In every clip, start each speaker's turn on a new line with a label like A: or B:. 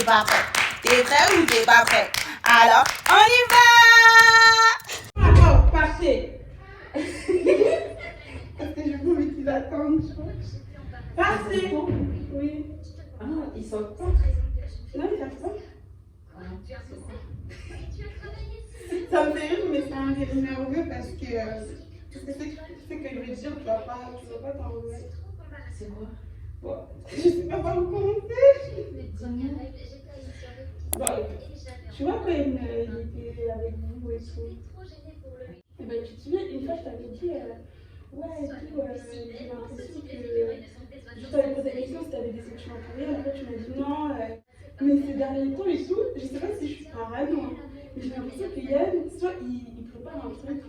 A: t'es pas prêt? T'es prêt ou t'es pas prêt? Alors, on y va!
B: Alors, partez. Parce que je veux qu'ils attendent. Partez. Oui.
C: Ah, ils sortent pas.
B: Non, ils savent pas. Ça me fait rire, mais c'est un rire nerveux parce que c'est que je veux dire, tu vas pas t'en remettre.
C: C'est quoi?
B: Bon, je sais pas par où commencer. Bon, tu vois quand il était avec vous et tout. Et ben, tu te souviens, une fois je t'avais dit, ouais, et tout, j'ai l'impression que je t'avais posé la question si t'avais des sentiments pour rien. Après, tu m'as dit non, mais ces derniers temps et tout, je sais pas si je suis parano, hein, mais j'ai l'impression que Yann, soit il prépare un truc,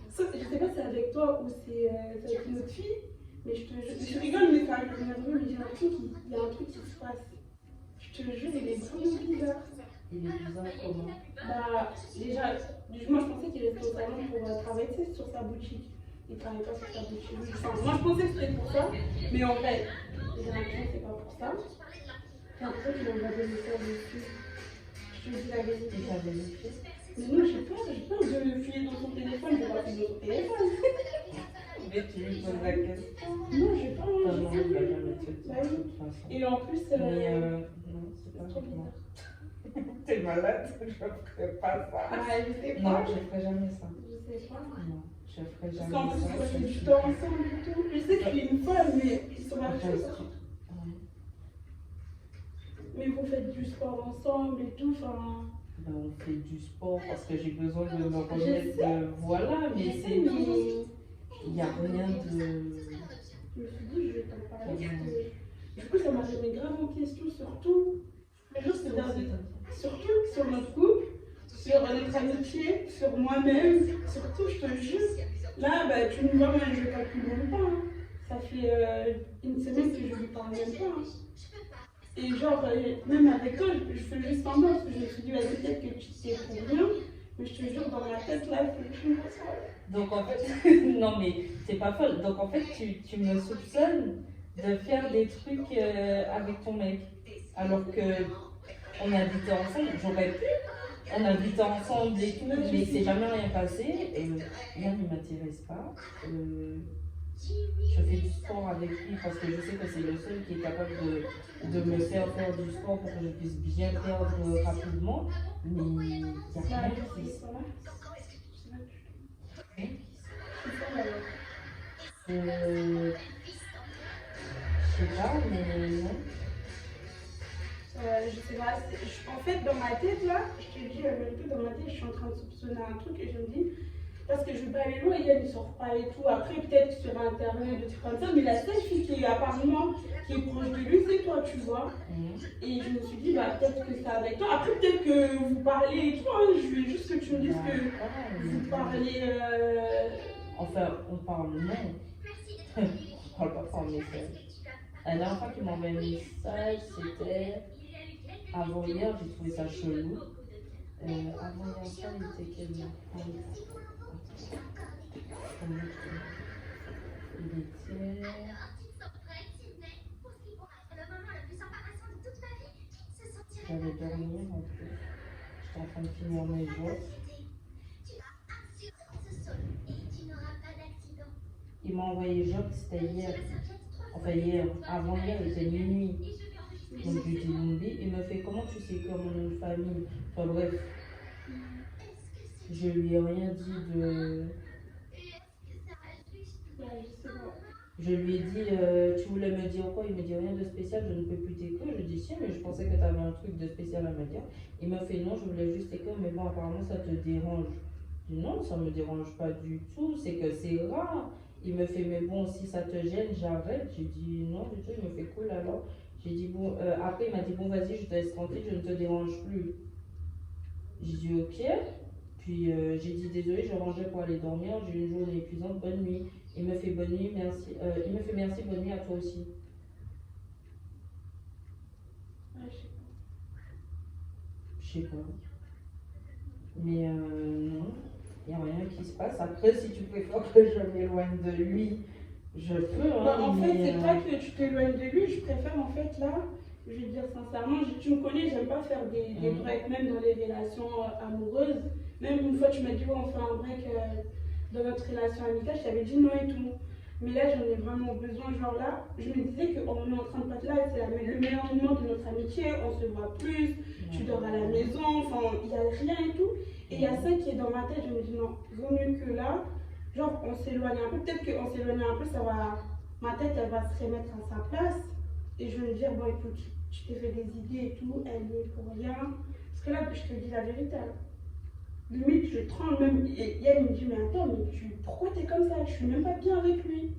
B: soit, je sais pas si c'est avec toi ou c'est avec une autre fille, mais je rigole, mais ça arrive nerveux, mais j'ai l'impression qu'il y a un truc qui se passe. Je te jure, il est vraiment bizarre.
C: Il est bizarre comment?
B: Bah, déjà, moi je pensais qu'il restait au salon pour travailler sur sa boutique. Il travaille pas sur sa boutique. Enfin, moi je pensais que c'était pour ça, mais en fait, j'ai l'impression que c'est pas pour ça. J'ai l'impression qu'il envoie des messages dessus. Je te dis la vérité.
C: Il t'a vérifié?
B: Mais non, j'ai peur de filer dans son téléphone, je vais pas filer dans son téléphone.
C: Mais tu lui poses la question?
B: Non, j'ai pas
C: Non,
B: envie.
C: non, il va jamais te dire
B: Bah
C: de
B: oui.
C: toute façon.
B: Et en plus,
C: Non, c'est pas
B: trop
C: pour moi.
B: bizarre.
C: T'es malade? Je ferais pas ça.
B: Ah, je sais
C: Non,
B: pas.
C: je ferais jamais ça.
B: Je sais pas.
C: Non, je ferais
B: Parce
C: jamais
B: qu'en plus,
C: ça.
B: ils passent du temps ensemble et tout. Je sais que tu es une folle, mais ils sont la même chose. Mais vous faites du sport ensemble et tout, enfin...
C: Ben, on fait du sport parce que j'ai besoin de me
B: Je
C: remettre
B: sais.
C: de... Voilà, mais
B: Je
C: c'est
B: sais,
C: tout. Il n'y a rien de...
B: Je me suis dit, je vais t'en parler parce que... Du coup, ça m'a remis grave en question, surtout... Surtout sur notre couple, sur notre amitié, sur moi-même, surtout, je te jure. Là, bah, tu me vois, moi, je ne calcule même pas. Hein. Ça fait une semaine que je ne lui parle même pas. Hein. Et genre, même avec toi, je fais juste semblant parce que je me suis dit, vas-y, peut-être que tu sais pour rien. Mais je te jure, dans ma tête, là, je me sens.
C: Donc en fait, non mais c'est pas folle. Donc en fait, tu me soupçonnes de faire des trucs avec ton mec. Alors que on habitait ensemble, j'aurais pu. On habitait ensemble et tout, mais c'est jamais rien passé. Yann, il m'intéresse pas. Je fais du sport avec lui parce que je sais que c'est le seul qui est capable de me faire du sport pour que je puisse bien perdre rapidement. Mais il n'y a rien qui se passe. Je sais pas, mais non.
B: Je sais pas, en fait, dans ma tête, là, je te dis la vérité, dans ma tête, je suis en train de soupçonner un truc et je me dis, parce que je veux pas aller loin, Yann ne sort pas et tout. Après, peut-être sur internet, des trucs comme ça, mais la seule fille qui est apparemment qui est proche de lui, c'est toi, tu vois. Et je me suis dit, bah, peut-être que c'est avec toi. Après, peut-être que vous parlez et tout, hein. Je veux juste que tu me dises que vous parlez.
C: Enfin, on parle, non. On parle pas par message. La dernière fois qu'il m'a envoyé un message, c'était avant hier, j'ai trouvé ça chelou. Avant hier, ça, il était quel jour? Il était. J'allais dormir en plus. J'étais en train de finir mes jours. Il m'a envoyé Job, c'était hier. Enfin hier, avant hier, il était minuit. Donc je lui dis Lumbi, il me fait comment tu sais que mon nom de famille. Enfin bref, je lui ai rien dit de. Je lui ai dit, tu voulais me dire quoi? Il me dit rien de spécial, je ne peux plus t'écrire. Je dis si, mais je pensais que tu avais un truc de spécial à me dire. Il m'a fait non, je voulais juste écrire, mais bon, apparemment ça te dérange. Je dis non, ça me dérange pas du tout, c'est que c'est rare. Il me fait mais bon, si ça te gêne, j'arrête. J'ai dit non, du tout, il me fait cool alors. J'ai dit bon, après il m'a dit bon, vas-y, je te laisse tranquille, je ne te dérange plus. J'ai dit ok. Puis j'ai dit désolé, je rangeais pour aller dormir, j'ai eu une journée épuisante, bonne nuit. Il me fait bonne nuit, merci. Il me fait merci, bonne nuit à toi aussi. Je sais pas. Mais non, il n'y a rien qui se passe. Après, si tu préfères que je m'éloigne de lui, je peux. Hein,
B: Bah, en fait,
C: mais,
B: c'est pas que tu t'éloignes de lui, je préfère en fait là je vais te dire sincèrement, tu me connais, j'aime pas faire des breaks, même dans les relations amoureuses. Même une fois, tu m'as dit, ouais, on fait un break dans notre relation amicale, je t'avais dit non et tout. Mais là, j'en ai vraiment besoin. Genre là, je me disais qu'on est en train de passer là, c'est le meilleur moment de notre amitié, on se voit plus, tu dors à la maison, enfin, il n'y a rien et tout. Et il y a ça qui est dans ma tête, je me dis non, vaut mieux que là, genre on s'éloigne un peu, peut-être qu'on s'éloigne un peu, ça va, ma tête elle va se remettre à sa place. Et je vais me dire, bon écoute, tu t'es fait des idées et tout, elle est pour rien. Parce que là, je te dis la vérité. Limite, je tremble même. Et Yann me dit, mais attends, mais pourquoi t'es comme ça? Je suis même pas bien avec lui.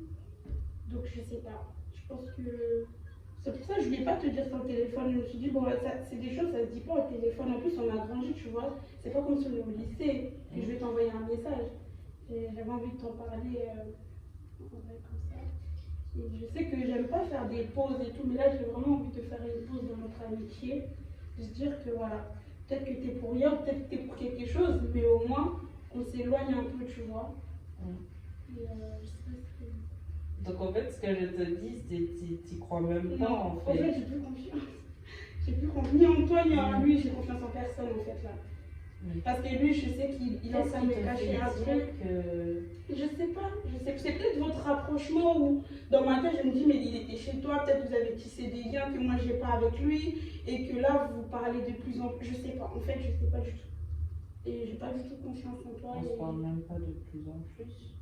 B: Donc je sais pas. Je pense que. C'est pour ça que je voulais pas te dire sur le téléphone. Je me suis dit, bon, c'est des choses, ça se dit pas au téléphone. En plus, on a grandi, tu vois. C'est pas comme si on est au lycée et je vais t'envoyer un message. J'avais envie de t'en parler comme ça. Et je sais que j'aime pas faire des pauses et tout, mais là, j'ai vraiment envie de faire une pause dans notre amitié. De se dire que voilà, peut-être que t'es pour rien, peut-être que t'es pour quelque chose, mais au moins, on s'éloigne un peu, tu vois. Et, je sais pas si
C: donc en fait, ce que je te dis, c'est t'y crois même pas
B: non,
C: en fait.
B: j'ai plus confiance. J'ai plus confiance. Ni en toi, ni en lui, j'ai confiance en personne en fait là. Parce que lui, je sais qu'il est en train de me cacher un truc. Je sais pas, c'est peut-être votre rapprochement où dans ma tête je me dis mais il était chez toi, peut-être vous avez tissé des liens que moi j'ai pas avec lui et que là vous parlez de plus en plus, je sais pas, en fait je sais pas du tout. Et j'ai pas du tout confiance en toi.
C: On se parle même pas de plus en plus.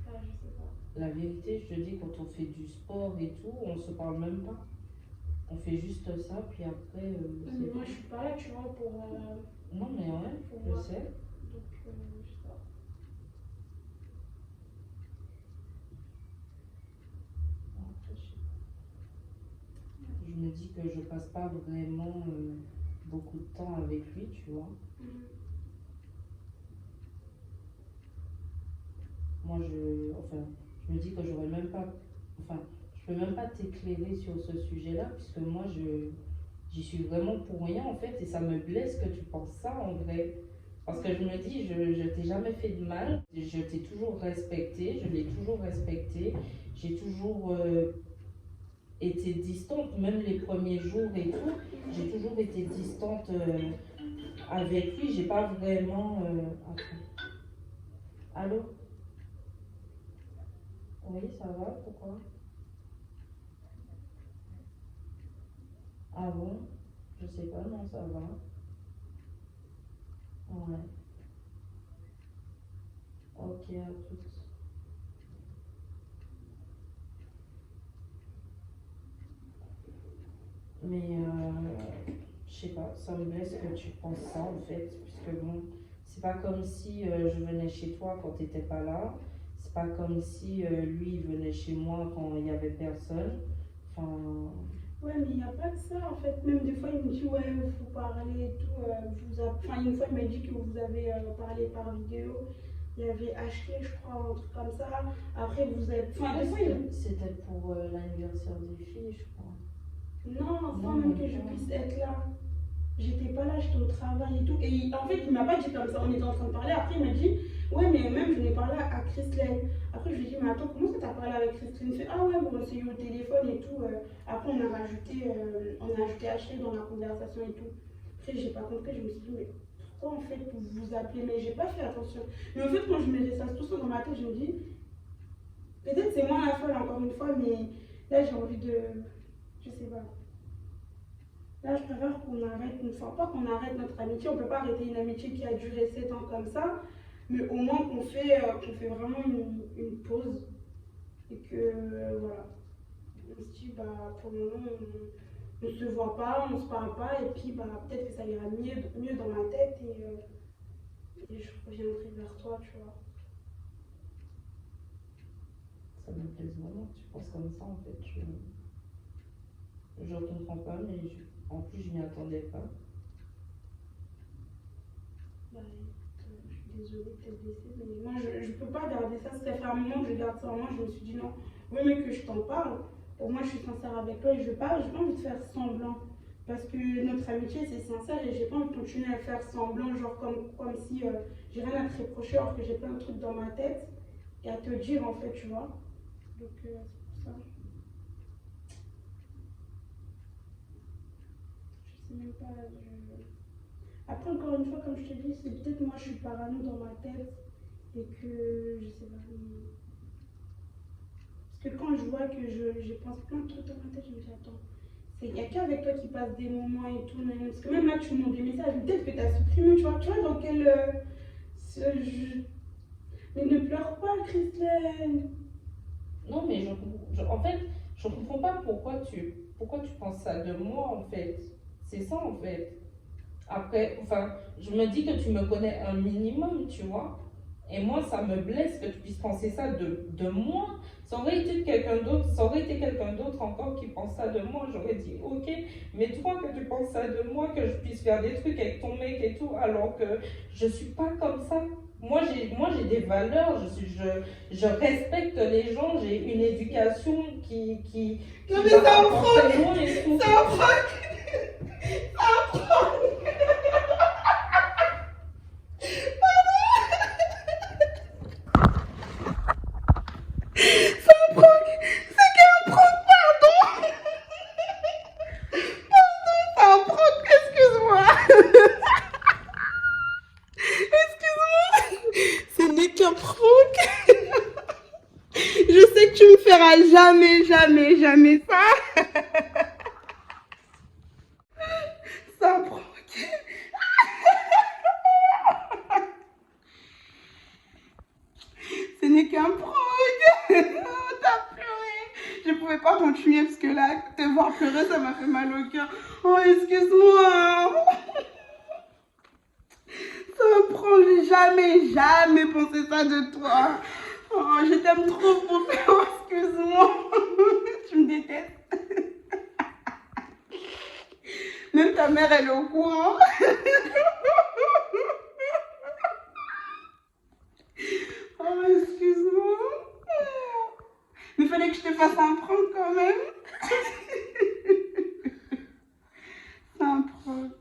B: Je sais pas.
C: La vérité, je te dis, quand on fait du sport et tout, on se parle même pas. On fait juste ça, puis après.
B: Mais moi je suis pas là, tu vois, pour.
C: Non, mais ouais, je sais.
B: Donc, je sais pas.
C: Après, je me dis que je passe pas vraiment beaucoup de temps avec lui, tu vois. Moi, je me dis que j'aurais même pas. Enfin, je peux même pas t'éclairer sur ce sujet-là, puisque moi, j'y suis vraiment pour rien en fait, et ça me blesse que tu penses ça en vrai. Parce que je me dis, je t'ai jamais fait de mal, je t'ai toujours respecté, je l'ai toujours respecté, j'ai toujours été distante, même les premiers jours et tout, j'ai toujours été distante avec lui, j'ai pas vraiment. Allô? Oui, ça va, pourquoi? Ah bon? Je sais pas, non, ça va. Ouais. Ok, à toutes. Mais je sais pas, ça me blesse que tu penses ça en fait, puisque bon, c'est pas comme si je venais chez toi quand t'étais pas là, c'est pas comme si lui il venait chez moi quand il y avait personne. Enfin.
B: Ouais, mais il n'y a pas de ça en fait. Même des fois, il me dit, ouais, il faut parler et tout. Enfin, une fois, il m'a dit que vous avez parlé par vidéo. Il y avait acheté, je crois, un truc comme ça. Après, vous avez. Enfin, des fois,
C: C'était pour l'anniversaire des filles, je crois.
B: Non, sans même que je puisse être là. J'étais pas là, j'étais au travail et tout. Et en fait, il m'a pas dit comme ça. On était en train de parler. Après, il m'a dit, ouais, mais même, je n'ai parlé à Christelle. Après, je lui ai dit, mais attends, comment ça t'as parlé avec Christelle? Il me fait, ah ouais, bon, on s'est eu au téléphone et tout. Après, on a ajouté Ashley dans la conversation et tout. Après, j'ai pas compris. Je me suis dit, mais pourquoi en fait vous vous appelez? Mais j'ai pas fait attention. Mais en fait, quand je mets ça tout ça dans ma tête, je me dis, peut-être c'est moi la folle encore une fois, mais là, j'ai envie de. Je sais pas. Là, je préfère qu'on arrête, enfin pas qu'on arrête notre amitié, on peut pas arrêter une amitié qui a duré 7 ans comme ça, mais au moins qu'on fait vraiment une pause et que voilà. On se dit, bah pour le moment, on se voit pas, on se parle pas, et puis bah peut-être que ça ira mieux dans ma tête et je reviendrai vers toi, tu vois.
C: Ça me plaise vraiment que tu penses comme ça en fait. Je comprends pas, mais en plus je m'y attendais pas.
B: Bah, je suis désolée de t'être blessée, mais moi je peux pas garder ça. Ça fait un moment que je garde ça en moi, je me suis dit non, oui mais que je t'en parle. Au moins je suis sincère avec toi et j'ai pas envie de faire semblant. Parce que notre amitié c'est sincère et j'ai pas envie de continuer à faire semblant, genre comme si j'ai rien à te reprocher alors que j'ai plein de trucs dans ma tête et à te dire en fait, tu vois. Donc c'est pour ça. sais même pas. Après, encore une fois, comme je te dis, c'est peut-être moi, je suis parano dans ma tête et que je sais pas. Parce que quand je vois que je pense plein de trucs dans ma tête, je me dis attends, il n'y a qu'avec toi qui passe des moments et tout. Parce que même là, tu me montres des messages, peut-être que tu as supprimé, tu vois dans quel. Mais ne pleure pas, Christelle.
C: Non, mais en fait, je comprends pas pourquoi tu penses ça de moi, en fait. C'est ça, en fait. Après, enfin, je me dis que tu me connais un minimum, tu vois. Et moi, ça me blesse que tu puisses penser ça de moi. Ça aurait été quelqu'un d'autre encore qui pense ça de moi. J'aurais dit, ok, mais toi, que tu penses ça de moi, que je puisse faire des trucs avec ton mec et tout, alors que je suis pas comme ça. Moi, j'ai des valeurs, je respecte les gens, j'ai une éducation qui
A: Non, mais ça
C: va
A: me
C: très
A: prend.
C: loin et tout.
A: Ça me prend. Ça me prend. Ça me prend. C'est qu'un prank, pardon. Pardon, c'est un prank, excuse-moi. Excuse-moi. Ce n'est qu'un prank. Je sais que tu me feras jamais, jamais, jamais ça. C'est un prank. Ce n'est qu'un prank. Oh, t'as pleuré. Je pouvais pas continuer parce que là, te voir pleurer, ça m'a fait mal au cœur. Oh, excuse-moi. Ça me prend. J'ai jamais, jamais pensé ça de toi. Oh, je t'aime trop pour toi. Excuse-moi. Tu me détestes. Même ta mère, elle est au courant. Oh, excuse-moi. Mais fallait que je te fasse un prank quand même. C'est un prank.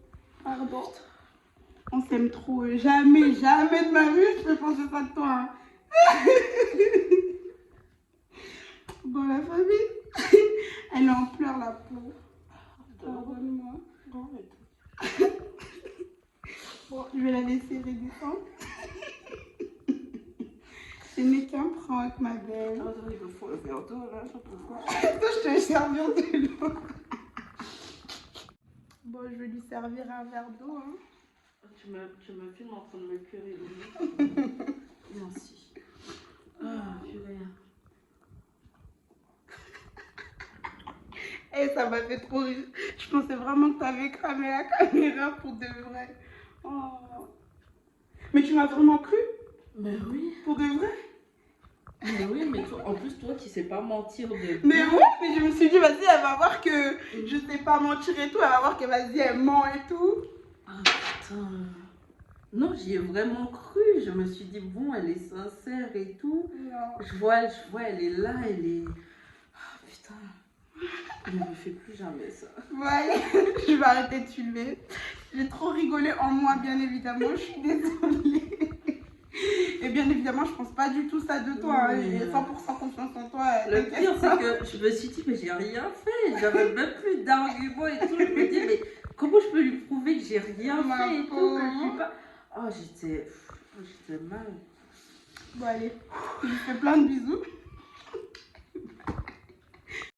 A: Pardon. On s'aime trop. Jamais, jamais de ma vie, je peux penser ça de toi. Bon, la famille, elle est en pleurs, la pauvre. Pardonne-moi. Bon, je vais la laisser redescendre. Ce n'est qu'un prank, ma belle.
C: Attends, il me faut le verre d'eau là, je peux pas.
A: Attends, je te vais servir de l'eau. Bon, je vais lui servir un verre d'eau. Hein.
C: Tu me filmes en train de me curer le nez. Merci. Ah, purée.
A: Eh, ça m'a fait trop rire. Je pensais vraiment que tu avais cramé la caméra pour de vrai. Oh. Mais tu m'as vraiment cru?
C: Mais oui.
A: Pour de vrai?
C: Mais oui, mais toi, en plus, toi qui sais pas mentir de.
A: Mais ouais, mais je me suis dit, vas-y, elle va voir que je sais pas mentir et tout. Elle va voir que vas-y, elle ment et tout.
C: Ah putain. Non, j'y ai vraiment cru. Je me suis dit, bon, elle est sincère et tout.
A: Non.
C: Je vois, elle est là, elle est. Ah putain. Je ne fais plus jamais ça.
A: Ouais, je vais arrêter de filmer. J'ai trop rigolé en moi, bien évidemment. Je suis désolée. Et bien évidemment, je pense pas du tout ça de toi. Hein. J'ai 100% confiance en toi.
C: Le pire, c'est que je me suis dit, mais j'ai rien fait. J'avais même plus d'arguments et tout. Je me dis, mais comment je peux lui prouver que j'ai rien fait et tout, que je suis pas. Oh, j'étais mal.
A: Bon, allez, je lui fais plein de bisous.